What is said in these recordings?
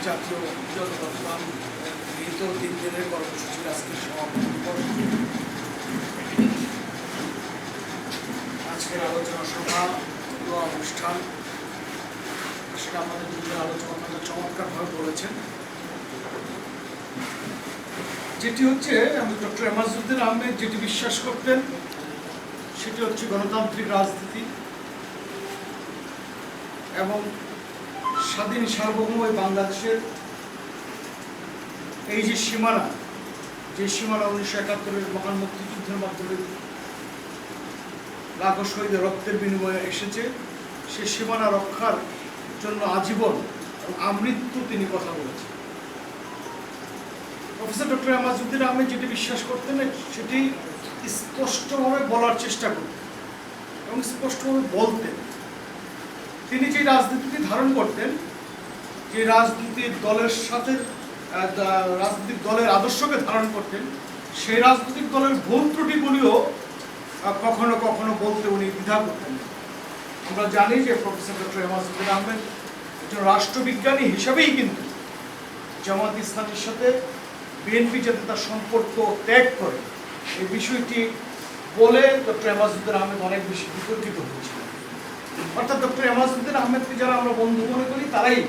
জাতীয় জনগণ গৃহীত 3 দিনের কর্মসূচির আজকে সমাপন পর্ব। আজকের আলোচনা সভা দোয়া অনুষ্ঠান সেটা আমাদের দুজন আলোচনা আপনাদের চমৎকারভাবে বলেছেন। যেটি হচ্ছে ডক্টর এমাজউদ্দিন আহমেদ যেটি বিশ্বাস করতেন সেটি হচ্ছে গণতান্ত্রিক রাজনীতি এবং স্বাধীন সার্বভৌম বাংলাদেশের এই যে সীমানা, যে সীমানা 1971-এর মহান মুক্তিযুদ্ধের মাধ্যমে লাখো শহীদের রক্তের বিনিময়ে এসেছে, সে সীমানা রক্ষার জন্য আজীবন এবং আমৃত্যু তিনি কথা বলেছেন। প্রফেসর ডক্টর এমাজউদ্দিন আহমেদ যেটি বিশ্বাস করতেন সেটি স্পষ্টভাবে বলার চেষ্টা করতেন এবং স্পষ্টভাবে বলতেন। তিনি যে রাজনীতিটি ধারণ করতেন, যে রাজনীতির দলের সাথে রাজনৈতিক দলের আদর্শকে ধারণ করতেন, সেই রাজনৈতিক দলের ভুল ত্রুটিগুলিও কখনো কখনো বলতে উনি দ্বিধা করতেন। আমরা জানি যে প্রফেসর ডক্টর এমাজউদ্দিন আহমেদ একজন রাষ্ট্রবিজ্ঞানী হিসাবেই কিন্তু জামাত ইসলামের সাথে বিএনপি যাতে তার সম্পর্ক ত্যাগ করে এই বিষয়টি বলে ডক্টর এমাজউদ্দিন আহমেদ অনেক বেশি বিতর্কিত হয়েছিলেন। অর্থাৎ ডক্টর এমাজউদ্দিন আহমেদকে যারা আমরা বন্ধু মনে করি তারাই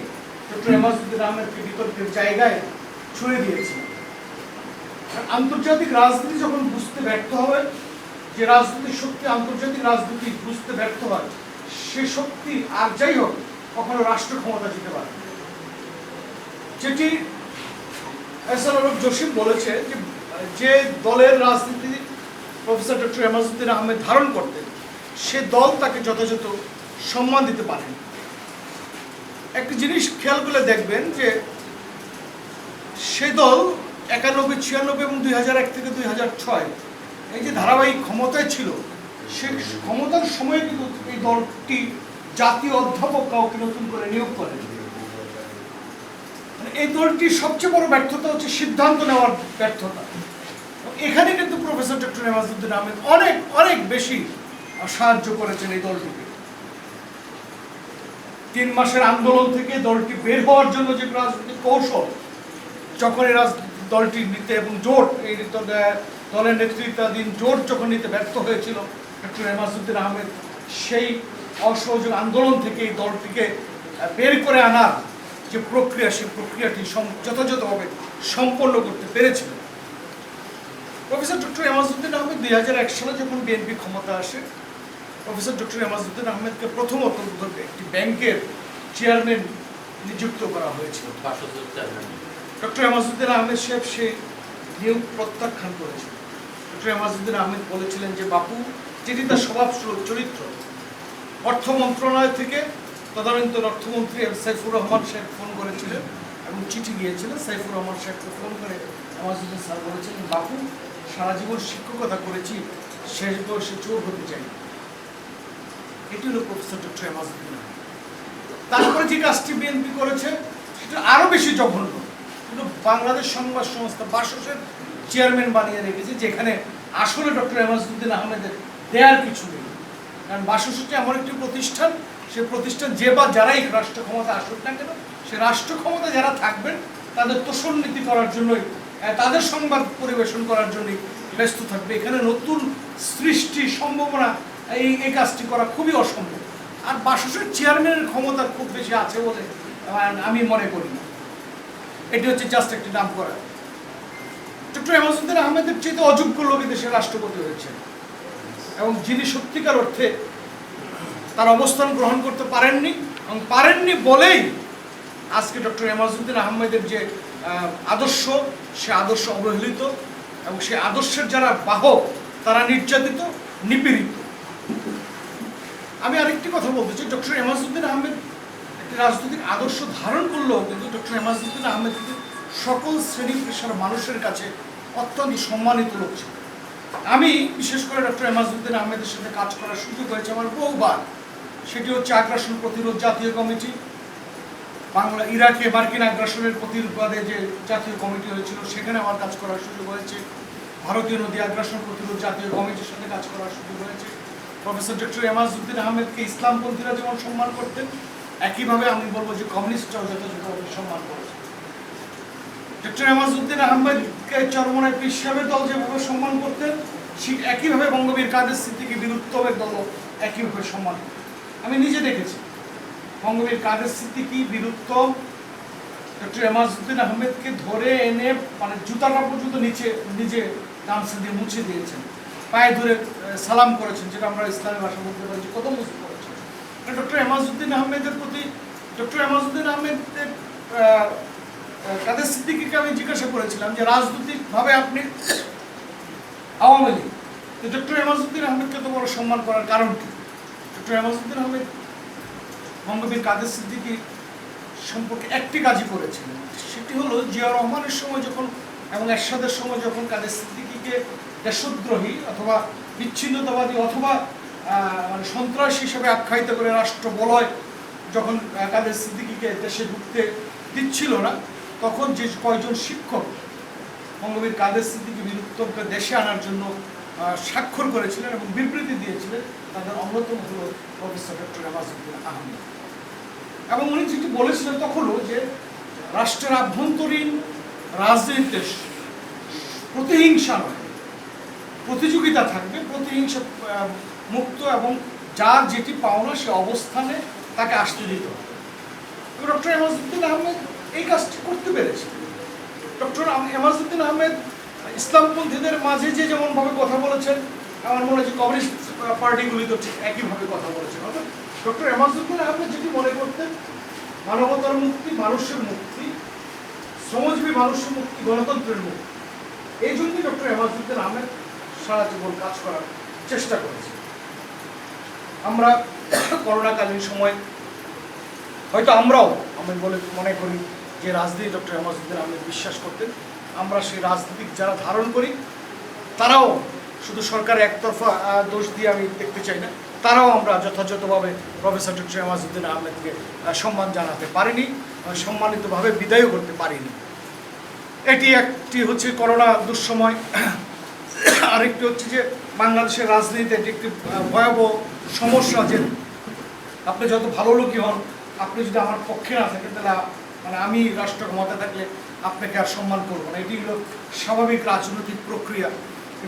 ডক্টর এমাজউদ্দিন আহমেদকে বিতর্কের জায়গায় ছুড়ে দিয়েছিলেন। আন্তর্জাতিক রাজনীতি যখন বুঝতে ব্যর্থ হবে, যে রাজনৈতিক শক্তি আন্তর্জাতিক রাজনীতি বুঝতে ব্যর্থ হয়, সে শক্তি আর যাই হোক কখনো রাষ্ট্র ক্ষমতা যেতে পারে। যেটি এস.এল.আরব জসিম বলেছে যে দলের রাজনীতি প্রফেসর ডক্টর এমাজউদ্দিন আহমেদ ধারণ করতেন, সে দল তাকে যথাযথ সম্মান দিতে পারেন। একটি জিনিস খেয়াল করে দেখবেন যে সে দল 91, 96 এবং 2001 থেকে 2006 এই যে ধারাবাহিক ক্ষমতায় ছিল, সে ক্ষমতার সময় কিন্তু এই দলটি জাতীয় অধ্যাপক কাউকে নতুন করে নিয়োগ করেন। এই দলটির সবচেয়ে বড় ব্যর্থতা হচ্ছে সিদ্ধান্ত নেওয়ার ব্যর্থতা। এখানে কিন্তু প্রফেসর ডক্টর এমাজউদ্দিন আহমেদ অনেক অনেক বেশি সাহায্য করেছেন এই দলটিকে। 3 মাসের আন্দোলন থেকে দলটি বের হওয়ার জন্য যে রাজনৈতিক কৌশল, যখন এই দলটি নিতে এবং জোট এই দলের নেতৃত্বাধীন জোট যখন নিতে ব্যর্থ হয়েছিল, ডক্টর এমাজউদ্দিন আহমেদ সেই অসহযোগ আন্দোলন থেকে এই দলটিকে বের করে আনার যে প্রক্রিয়া, সেই প্রক্রিয়াটি যথাযথভাবে সম্পন্ন করতে পেরেছিল। প্রফেসর ডক্টর এমাজউদ্দিন আহমেদ 2001 সালে যখন বিএনপি ক্ষমতা আসে, প্রফেসর ডক্টর এমাজউদ্দিন আহমেদকে প্রথমত একটি ব্যাংকের চেয়ারম্যান নিযুক্ত করা হয়েছিল। ডক্টর এমাজউদ্দিন আহমেদ সাহেব সেই নিয়োগ প্রত্যাখ্যান করেছিলেন। ডক্টর এমাজউদ্দিন আহমেদ বলেছিলেন যে বাপু, যেটি তার স্বভাব চরিত্র, অর্থ মন্ত্রণালয় থেকে তদানীন্তন অর্থমন্ত্রী সাইফুর রহমান সাহেব ফোন করেছিলেন এবং চিঠি গিয়েছিলেন। সাইফুর রহমান সাহেবকে ফোন করে এমাজউদ্দিন স্যার বলেছিলেন, বাপু, সারা জীবন শিক্ষকতা করেছি, শেষ বয়সে চোর হতে চাই। এটি হলো প্রফেসর ডক্টর এমাজউদ্দিন আহমেদ। তারপরে যে কাজটি বিএনপি করেছে সেটা আরো বেশি জঘন্য। কিন্তু বাংলাদেশ সংবাদ সংস্থা বাসসের চেয়ারম্যান বানিয়ে রেখেছে, যেখানে আসলে ডক্টর এমাজউদ্দিন আহমেদের দেয়ার কিছু নেই। কারণ বাসস হচ্ছে এমন একটি প্রতিষ্ঠান, সে প্রতিষ্ঠান যে বা যারাই রাষ্ট্র ক্ষমতা আসুক না কেন, সে রাষ্ট্র ক্ষমতা যারা থাকবেন তাদের তোষণনীতি করার জন্যই, তাদের সংবাদ পরিবেশন করার জন্যই ব্যস্ত থাকবে। এখানে নতুন সৃষ্টি সম্ভাবনা এই কাজটি করা খুবই অসম্ভব। আর বাসসের চেয়ারম্যানের ক্ষমতা খুব বেশি আছে বলে আমি মনে করি না। এটি হচ্ছে জাস্ট একটি নাম করা। ডক্টর এমাজউদ্দিন আহমেদের চেয়ে অযোগ্য লোক দেশের রাষ্ট্রপতি হয়েছেন এবং যিনি সত্যিকার অর্থে তার অবস্থান গ্রহণ করতে পারেননি, এবং পারেননি বলেই আজকে ডক্টর এমাজউদ্দিন আহমেদের যে আদর্শ, সে আদর্শ অবহেলিত এবং সে আদর্শের যারা বাহক তারা নির্যাতিত, নিপীড়িত। আমি আরেকটি কথা বলতে চাই, ডক্টর এমাজউদ্দিন আহমেদ একটি রাজনৈতিক আদর্শ ধারণ করলেও কিন্তু ডক্টর এমাজউদ্দিন আহমেদ কিন্তু সকল শ্রেণী পেশার মানুষের কাছে অত্যন্ত সম্মানিত লোক ছিল। আমি বিশেষ করে ডক্টর এমাজউদ্দিন আহমেদের সাথে কাজ করার সুযোগ হয়েছে আমার বহুবার। সেটি হচ্ছে আগ্রাসন প্রতিরোধ জাতীয় কমিটি, ইরাকে মার্কিন আগ্রাসনের প্রতিবাদে যে জাতীয় কমিটি হয়েছিল, সেখানে আমার কাজ করার সুযোগ হয়েছে। ভারতীয় নদী আগ্রাসন প্রতিরোধ জাতীয় কমিটির সাথে কাজ করার সুযোগ হয়েছে। প্রফেসর ডক্টর এমাজউদ্দিন আহমেদকে ইসলামপন্থীরা যেমন সম্মান করতেন, একইভাবে আমি বলবো যে কমিউনিস্টরাও যথাযথভাবে সম্মান করেছে। ডক্টর এমাজউদ্দিন আহমেদকে চরমনায় পীর সাহেবের দল যেভাবে সম্মান করতেন, ঠিক একইভাবে বঙ্গবীর কাদের সিদ্দিকী বীরুত্তমের দলও একইভাবে সম্মান করতেন। আমি নিজে দেখেছি বঙ্গবীর কাদের সিদ্দিকী বীরুত্তম ডক্টর এমাজউদ্দিন আহমেদকে ধরে এনে মানে জুতাটা পর্যন্ত নিজে গামছা দিয়ে মুছে দিয়েছেন, পায়ে ধরে সালাম করেছেন, যেটা আমরা ইসলামী ভাষা বলতে পারি কত মুছে করেছেন। ডক্টর এমাজউদ্দিন আহমেদের প্রতি ডক্টর এমাজউদ্দিন আহমেদের কাদের সিদ্দিকীকে আমি জিজ্ঞাসা করেছিলাম যে রাজনৈতিকভাবে আপনি আওয়ামী লীগ, ডক্টর এমাজউদ্দিন আহমেদকে তো বড় সম্মান করার কারণ কি? ডক্টর এমাজউদ্দিন আহমেদ বঙ্গবীর কাদের সিদ্দিকী সম্পর্কে একটি কাজই করেছিলেন, সেটি হলো জিয়াউর রহমানের সময় যখন এবং এরশাদের সময় যখন কাদের সিদ্দিকীকে দেশদ্রোহী অথবা বিচ্ছিন্নতাবাদী অথবা মানে সন্ত্রাসী হিসেবে আখ্যায়িত করে রাষ্ট্র বলয় যখন কাদের সিদ্দিকীকে দেশে ঢুকতে দিচ্ছিল না, তখন যে কয়জন শিক্ষক বঙ্গবীর কাদের সিদ্দিকী বীরুত্তমকে দেশে আনার জন্য স্বাক্ষর করেছিলেন এবং বিবৃতি দিয়েছিলেন, তাদের অন্যতম হল প্রফেসর ডক্টর এমাজউদ্দিন আহমেদ। এবং উনি যেটি বলেছিলেন তখনও যে রাষ্ট্রের আভ্যন্তরীণ রাজনীতিতে প্রতিহিংসা নয়, প্রতিযোগিতা থাকবে, প্রতিহিংসা মুক্ত এবং যার যেটি পাওনা সে অবস্থানে তাকে আসতে দিতে হবে। ডক্টর এমাজউদ্দিন আহমেদ এই কাজটি করতে পেরেছে। ডক্টর এমাজউদ্দিন আহমেদ ইসলামপন্থীদের মাঝে যে যেমনভাবে কথা বলেছেন, আমার মনে হয় যে কমিউনিস্ট পার্টিগুলি তো ঠিক একইভাবে কথা বলেছেন। অর্থাৎ ডক্টর এমাজউদ্দিন আহমেদ যেটি মনে করতেন মানবতার মুক্তি, মানুষের মুক্তি, শ্রমজীবী মানুষের মুক্তি, গণতন্ত্রের মুক্তি, এই জন্যই ডক্টর এমাজউদ্দিন আহমেদ সারা জীবন কাজ করার চেষ্টা করেছে। আমরা করোনাকালীন সময় হয়তো আমরাও আমি বলে মনে করি যে রাজনীতি ডক্টর এমাজউদ্দিন আহমেদ বিশ্বাস করতেন। আমরা সেই রাজনীতিক যারা ধারণ করি তারাও শুধু সরকারের একতরফা দোষ দিয়ে আমি দেখতে চাই না, তারাও আমরা যথাযথভাবে প্রফেসর ডক্টর এমাজউদ্দিন আহমেদকে সম্মান জানাতে পারিনি, সম্মানিতভাবে বিদায়ও করতে পারিনি। এটি একটি হচ্ছে করোনা দুঃসময়, আরেকটি হচ্ছে যে বাংলাদেশের রাজনীতিতে এটি একটি ভয়াবহ সমস্যা যে আপনি যত ভালো লোকই হন, আপনি যদি আমার পক্ষে না থাকেন তাহলে মানে আমি রাষ্ট্র ক্ষমতা থাকলে আপনাকে আর সম্মান করবো না। এটি হলো স্বাভাবিক রাজনৈতিক প্রক্রিয়া।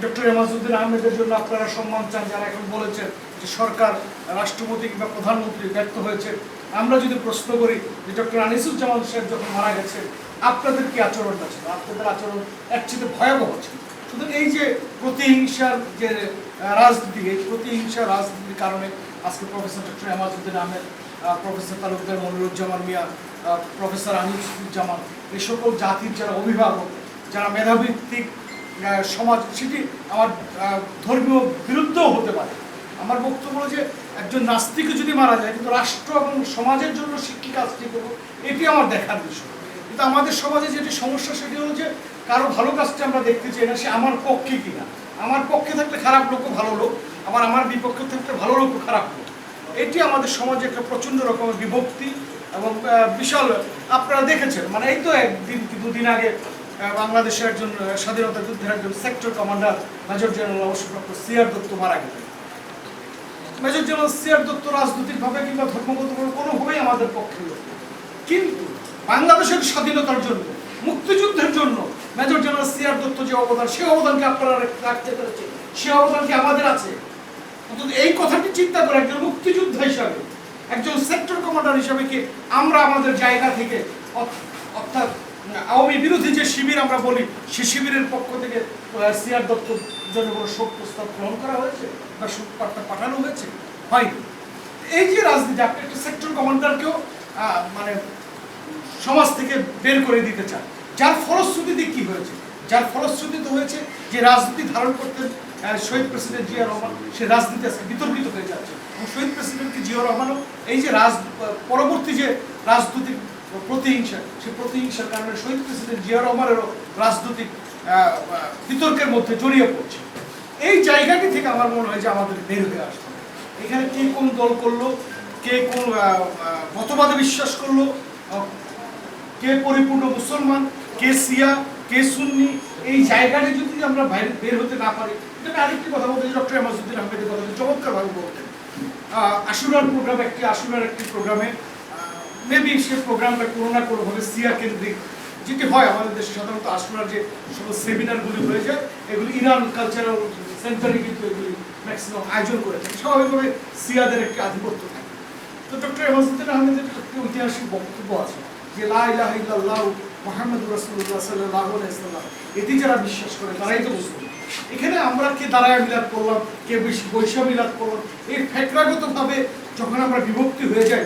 ডক্টর এমাজউদ্দিন আহমেদের জন্য আপনারা সম্মান চান, যারা এখন বলেছেন যে সরকার, রাষ্ট্রপতি কিংবা প্রধানমন্ত্রী ব্যর্থ হয়েছে। আমরা যদি প্রশ্ন করি যে ডক্টর আনিসুজ্জামান সাহেব যখন মারা গেছে আপনাদের কি আচরণটা ছিল? আপনাদের আচরণ একচেয়ে ভয়াবহ ছিল। সুতরাং এই যে প্রতিহিংসার যে রাজনীতি, এই প্রতিহিংসার রাজনীতির কারণে আজকে professor doctor Emajuddin Ahmed, professor Talukder Moniruzzaman Miah, professor Anisuzzaman, এই সকল জাতির যারা অভিভাবক, যারা মেধাভিত্তিক সমাজ, সেটি আমার ধর্মীয় বিরুদ্ধও হতে পারে। আমার বক্তব্য যে একজন নাস্তিকও যদি মারা যায় কিন্তু রাষ্ট্র এবং সমাজের জন্য শিক্ষা কাজটি করবো, এটি আমার দেখার বিষয়। কিন্তু আমাদের সমাজে যেটি সমস্যা সেটি হলো যে কারো ভালো কাজটি আমরা দেখতে চাই না, সে আমার পক্ষে কিনা। আমার পক্ষে থাকলে খারাপ লোকও ভালো লোক, আবার আমার বিপক্ষে থাকলে ভালো লোকও খারাপ লোক। এটি আমাদের সমাজে একটা প্রচণ্ড রকমের বিভক্তি এবং বিশাল, আপনারা দেখেছেন মানে এই তো দুদিন আগে বাংলাদেশের একজন স্বাধীনতা যুদ্ধের একজন সেক্টর কমান্ডার মেজর জেনারেল অবসরপ্রাপ্ত সিআর দত্ত মারা গেলেন। মেজর জেনারেল সিআর দত্ত রাজনৈতিকভাবে কিংবা ধর্মগতভাবে কোনোভাবেই আমাদের পক্ষে লোক, কিন্তু বাংলাদেশের স্বাধীনতার জন্য, মুক্তিযুদ্ধের জন্য মেজর জেনারেল সিআর দত্ত যে অবদান, সেই অবদানকে আপনারা রাখতে পেরেছেন, সেই অবদান কি আমাদের আছে? অন্তত এই কথাটি চিন্তা করে একজন মুক্তিযোদ্ধা হিসাবে, একজন সেক্টর কমান্ডার হিসাবে কি আমরা আমাদের জায়গা থেকে, অর্থাৎ আওয়ামী বিরোধী যে শিবির আমরা বলি, সে শিবিরের পক্ষ থেকে সিআর দত্তর জন্য কোনো শোক প্রস্তাব গ্রহণ করা হয়েছে বা শোক বার্তা পাঠানো হয়েছে? হয়নি। এই যে রাজনীতি, আপনি একটা সেক্টর কমান্ডারকেও মানে সমাজ থেকে বের করে দিতে চান, যার ফলশ্রুতিতে কি হয়েছে? যার ফলশ্রুতিতে হয়েছে যে রাজনীতি ধারণ করতেন শহীদ প্রেসিডেন্ট জিয়া রহমান, সে রাজনীতি আজকে বিতর্কিত হয়ে যাচ্ছে। এবং শহীদ প্রেসিডেন্টকে জিয়া রহমানও এই যে পরবর্তী যে রাজনৈতিক প্রতিহিংসা, সেই প্রতিহিংসার কারণে শহীদ প্রেসিডেন্ট জিয়া রহমানেরও রাজনৈতিক বিতর্কের মধ্যে জড়িয়ে পড়ছে। এই জায়গাটি থেকে আমার মনে হয় যে আমাদের বের হয়ে আসতে হবে। এখানে কে কোন দল করলো, কে কোন মতবাদে বিশ্বাস করলো, কে পরিপূর্ণ মুসলমান, কে শিয়া, কে সুন্নি, এই জায়গাটি যদি আমরা বের হতে না পারি। এটা আরেকটি কথা বলতে, ডক্টর এমাজউদ্দিন আহমেদের কথা চমৎকারভাবে বলতেন। আশুরার একটি প্রোগ্রামে মেবি সে প্রোগ্রামটা কোনো না কোনোভাবে সিয়া কেন্দ্রিক, যেটি হয় আমাদের দেশে সাধারণত আশুরার যে সমস্ত সেমিনারগুলি হয়ে যায় এগুলি ইরান কালচারাল সেন্টারে কিন্তু এগুলি ম্যাক্সিমাম আয়োজন করে থাকে, স্বাভাবিকভাবে সিয়াদের একটি আধিপত্য থাকে। তো ডক্টর এমাজউদ্দিন আহমেদের একটি ঐতিহাসিক বক্তব্য আছে যে লা ইলাহা ইল্লাল্লাহু মুহাম্মাদুর রাসূলুল্লাহ সাল্লাল্লাহু আলাইহি ওয়াসাল্লাম, এটি যারা বিশ্বাস করে তারাই তো মুসলিম। এখানে আমরা কে দাঁড়ায় মিলাদ করলাম, কে বৈশা মিলাদ করলাম, এই ফেকরাগতভাবে যখন আমরা বিভক্তি হয়ে যাই,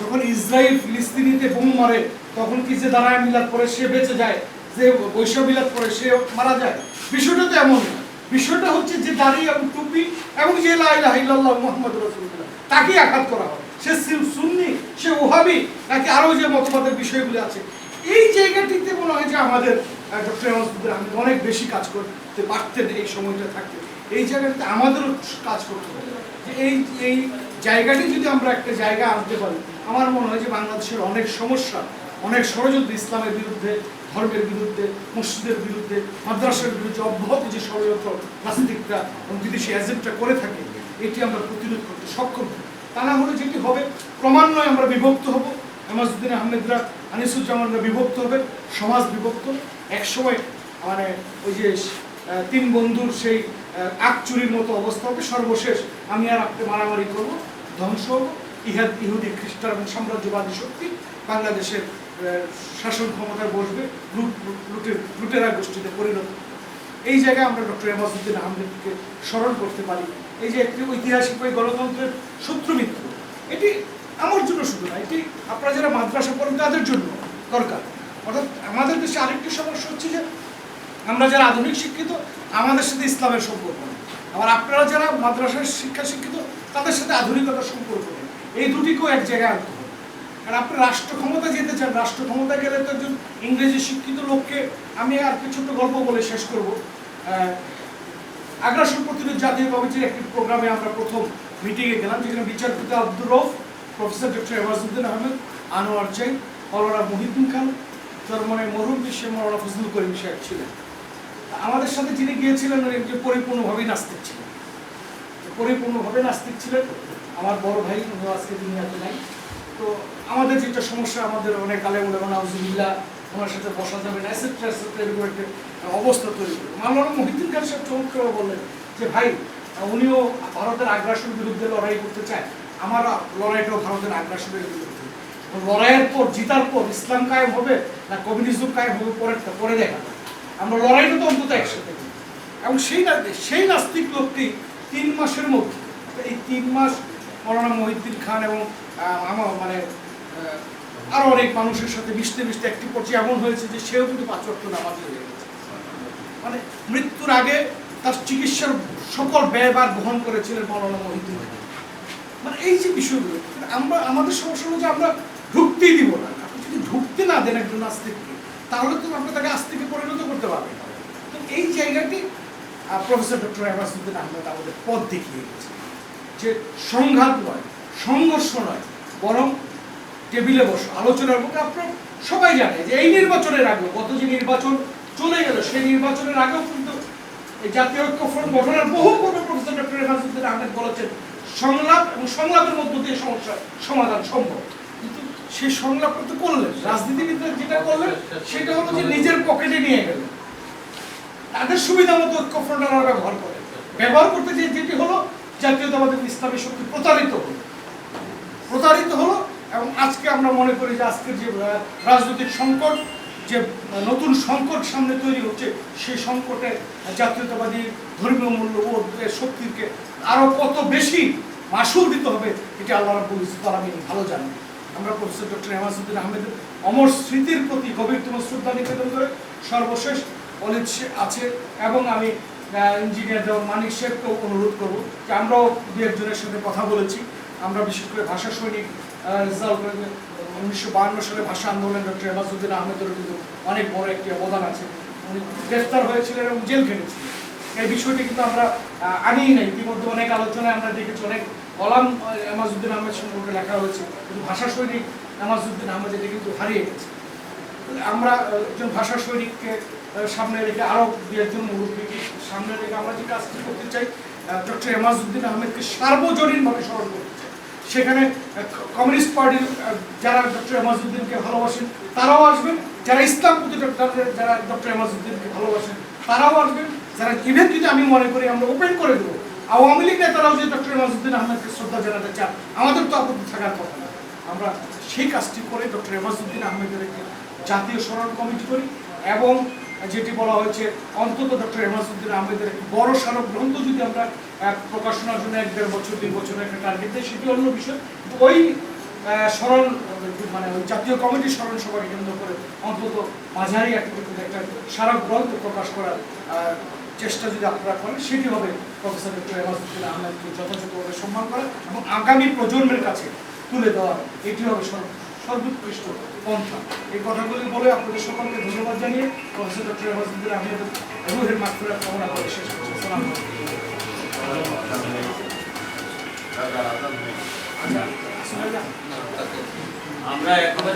যখন ইসরায়েল ফিলিস্তিনিতে বোম মারে তখন কি যে দাঁড়ায় মিলাদ করে সে বেঁচে যায়, যে বৈশা মিলাদ করে সে মারা যায়? বিষয়টা তো এমন না। বিষয়টা হচ্ছে যে দাড়ি এবং টুপি এবং যে লা ইলাহা ইল্লাল্লাহ মুহাম্মাদুর রাসূলুল্লাহ তাকে আঘাত করা হয়, সে সুন্নি, সে ওহাবি, নাকি আরও যে মতবাদের বিষয়গুলি আছে, এই জায়গাটিতে মনে হয় যে আমাদের ডক্টর এমাজউদ্দিন আহমেদ অনেক বেশি কাজ করতে পারতেন এই সময়টা থাকতে। এই জায়গাটাতে আমাদেরও কাজ করতে হবে যে এই জায়গাটি যদি আমরা একটা জায়গা আনতে পারি, আমার মনে হয় যে বাংলাদেশের অনেক সমস্যা, অনেক ষড়যন্ত্র, ইসলামের বিরুদ্ধে, ধর্মের বিরুদ্ধে, মসজিদের বিরুদ্ধে, মাদ্রাসার বিরুদ্ধে অব্যাহত যে ষড়যন্ত্র রাজনীতিকরা এবং বিদেশি এজেন্টরা করে থাকে, এটি আমরা প্রতিরোধ করতে সক্ষম হব। তা না হলে যেটি হবে, ক্রমান্বয়ে আমরা বিভক্ত হব, এমাজউদ্দিন আহমেদরা, আনিসুজ্জামানরা বিভক্ত হবে, সমাজ বিভক্ত। একসময় মানে ওই যে তিন বন্ধুর সেই আকচুরির মতো অবস্থা হবে, সর্বশেষ আমি আর আপনি মারামারি করবো, ধ্বংস হবো, ইহুদি, খ্রিস্টান এবং সাম্রাজ্যবাদী শক্তি বাংলাদেশের শাসন ক্ষমতায় বসবে, লুটেরা গোষ্ঠীতে পরিণত। এই জায়গায় আমরা ডক্টর এমাজউদ্দিন আহমেদকে স্মরণ করতে পারি। এই যে একটি ঐতিহাসিক ওই গণতন্ত্রের শত্রু মিত্র, এটি আমার জন্য শুধু না, এটি আপনারা যারা মাদ্রাসা পড়েন তাদের জন্য দরকার। অর্থাৎ আমাদের দেশে আরেকটি সমস্যা হচ্ছে যে আমরা যারা আধুনিক শিক্ষিত আমাদের সাথে ইসলামের সম্পর্ক নেই, আবার আপনারা যারা মাদ্রাসার শিক্ষা শিক্ষিত তাদের সাথে আধুনিকতার সম্পর্ক নেই। এই দুটিকেও এক জায়গায় আনতে হবে। আর আপনি রাষ্ট্র ক্ষমতা যেতে চান, রাষ্ট্র ক্ষমতা গেলে তো একজন ইংরেজি শিক্ষিত লোককে, আমি আর কি ছোট্ট গল্প বলে শেষ করব। আগ্রাসন প্রতিরোধ জাতীয় কমিটির একটি প্রোগ্রামে আমরা প্রথম মিটিংয়ে গেলাম, যেখানে বিচারপতি আব্দুর রউফ, প্রফেসর ডক্টর এমাজউদ্দিন আহমেদ, আনোয়ার চাই, মৌলানা মহিউদ্দিন খান, চরমনের মরহুম বিশ্বের মৌলানা ফজলুল করিম সাহেব ছিলেন। আমাদের সাথে যিনি গিয়েছিলেন উনি যে পরিপূর্ণভাবেই নাস্তিক ছিলেন, পরিপূর্ণভাবে নাস্তিক ছিলেন। আমার বড় ভাই, উনি আজকে দুনিয়াতে নাই। তো আমাদের যেটা সমস্যা, আমাদের অনেক আলেম ওলামা নাউজুবিল্লাহ, ওনার সাথে বসা যাবে না, এসেট্রা এসেট্রা, এরকম একটা অবস্থা তৈরি করে মাওলানা মহিউদ্দিন খান সাহেব চমৎকার বললেন যে ভাই, উনিও ভারতের আগ্রাসনের বিরুদ্ধে লড়াই করতে চায়, আমার লড়াইটাও ভারতের আগ্রাসনের বিরুদ্ধে। লড়াইয়ের পর, জিতার পর ইসলাম কায়েম হবে না কমিউনিজম কায়েম হবে পরে দেখা যায়, আমরা লড়াইটা তো অন্তত একসাথে। এবং সেই নাস্তিক লোকটি 3 মাসের মধ্যে, এই 3 মাস মৌলানা মহিউদ্দিন খান এবং আমার মানে আরও অনেক মানুষের সাথে মিশতে মিশতে একটি পর্যায়ে এমন হয়েছে যে সেও কিন্তু 5 ওয়াক্ত নামাজি হয়ে গেছে। মানে মৃত্যুর আগে তার চিকিৎসার সকল ব্যয়ভার বহন করেছিলেন মৌলানা মহিউদ্দিন খান। মানে এই যে বিষয়গুলো, আমাদের সমস্যা হলো যে আমরা ঢুকতেই দিব না। আপনি যদি ঢুকতে না দেন একজন নাস্তিককে, তাহলে তো আপনি তাকে আস্তিকে পরিণত করতে পারবেন। তো এই জায়গাটি প্রফেসর ডক্টর এমাজউদ্দিন আহমেদ আমাদের পথ দেখিয়ে গেছে যে সংঘাত নয়, সংঘর্ষ নয়, বরং টেবিলে বসো, আলোচনার মধ্যে। আপনার সবাই জানে যে এই নির্বাচনের আগেও, গত যে নির্বাচন চলে গেল, সেই নির্বাচনের আগেও কিন্তু এই জাতীয় ঐক্য ফ্রন্ট গঠনের বহু পূর্বে প্রফেসর ডক্টর এমাজউদ্দিন আহমেদ বলেছেন সংলাপ এবং সংলাপের মধ্য দিয়ে সমস্যার সমাধান সম্ভব। কিন্তু সেই সংলাপ তো করলেন, রাজনীতিবিদরা যেটা করলেন সেটা হলো যে নিজের পকেটে নিয়ে গেলেন, তাদের সুবিধা মতো ঐক্য ফ্রন্ট ব্যবহার করতে যেটি হলো জাতীয়তাবাদী ইসলামী শক্তি প্রতারিত হলো। এবং আজকে আমরা মনে করি যে আজকের যে রাজনৈতিক সংকট, যে নতুন সংকট সামনে তৈরি হচ্ছে, সেই সংকটে জাতীয়তাবাদী ধর্মীয় মূল্যবোধের শক্তিকে আরও কত বেশি মাসুল দিতে হবে, এটি আল্লাহ রাব্বুল ইজ্জত আলামিন ভালো জানেন। আমরা প্রফেসর ডক্টর এমাজউদ্দিন আহমেদের অমর স্মৃতির প্রতি গভীরতম শ্রদ্ধা নিবেদন করে সর্বশেষ অলিদ আছে, এবং আমি ইঞ্জিনিয়ার দেওয়ান মানিক শেখকেও অনুরোধ করবো যে আমরাও 2-1 সাথে কথা বলেছি। আমরা বিশেষ করে ভাষা সৈনিক রেজাল্ট 1952 সালে ভাষা আন্দোলনে ডক্টর এমাজউদ্দিন আহমেদের কিন্তু অনেক বড় একটি অবদান আছে। উনি গ্রেফতার হয়েছিলেন এবং জেল খেটেছিলেন। এই বিষয়টি কিন্তু আমরা আনিই নাই। ইতিমধ্যে অনেক আলোচনায় আমরা দেখেছি, অনেক কলাম এমাজউদ্দিন আহমেদ সম্পর্কে লেখা হয়েছে, কিন্তু ভাষা সৈনিক এমাজউদ্দিন আহমেদ এটা কিন্তু হারিয়ে গেছে। আমরা একজন ভাষা সৈনিককে সামনে রেখে, আরও 2-1 মুরব্বীকে সামনে রেখে আমরা যে কাজটি করতে চাই, ডক্টর এমাজউদ্দিন আহমেদকে সার্বজনীনভাবে স্মরণ করতে চাই। সেখানে কমিউনিস্ট পার্টির যারা ডক্টর এমাজউদ্দিনকে ভালোবাসেন তারাও আসবেন, যারা ইসলাম প্রতি যারা ডক্টর এমাজউদ্দিনকে ভালোবাসেন তারাও আসবেন, যারা ইভেন যদি আমি মনে করি আমরা ওপেন করে দেবো আওয়ামী লীগ নেতারাও যে ডক্টর এমাজউদ্দিন আহমেদকে শ্রদ্ধা জানাতে চান, আমাদের তো আপত্তি থাকার কথা না। আমরা সেই কাজটি করে ডক্টর এমাজউদ্দিন আহমেদের একটি জাতীয় স্মরণ কমিটি করি এবং যেটি বলা হয়েছে অন্তত ডক্টর এমাজউদ্দিন আহমেদের একটি বড় স্মারক গ্রন্থ যদি আমরা প্রকাশনার জন্য 1-1.5 বছর 2 বছরের একটা টার্গেট দেয় সেটি অন্য বিষয়। ওই স্মরণ মানে ওই জাতীয় কমিটির স্মরণ সভাকে কেন্দ্র করে অন্তত মাঝারি একটা স্মারক গ্রন্থ প্রকাশ করার চেষ্টা যদি আপনারা করেন সেটি হবে প্রফেসর ডক্টর এমাজউদ্দিন আহমেদকে যথাযথভাবে সম্মান করা এবং আগামী প্রজন্মের কাছে তুলে দেওয়া, এটি হবে সর্বোৎকৃষ্ট পন্থা। এই কথাগুলি বলে আপনাদের সকলকে ধন্যবাদ জানিয়ে প্রফেসর ডক্টর এমাজউদ্দিন আহমেদের রুহের মাগফিরাত কামনা করে শেষ করছি। আসসালামু আলাইকুম। আমরা একেবারে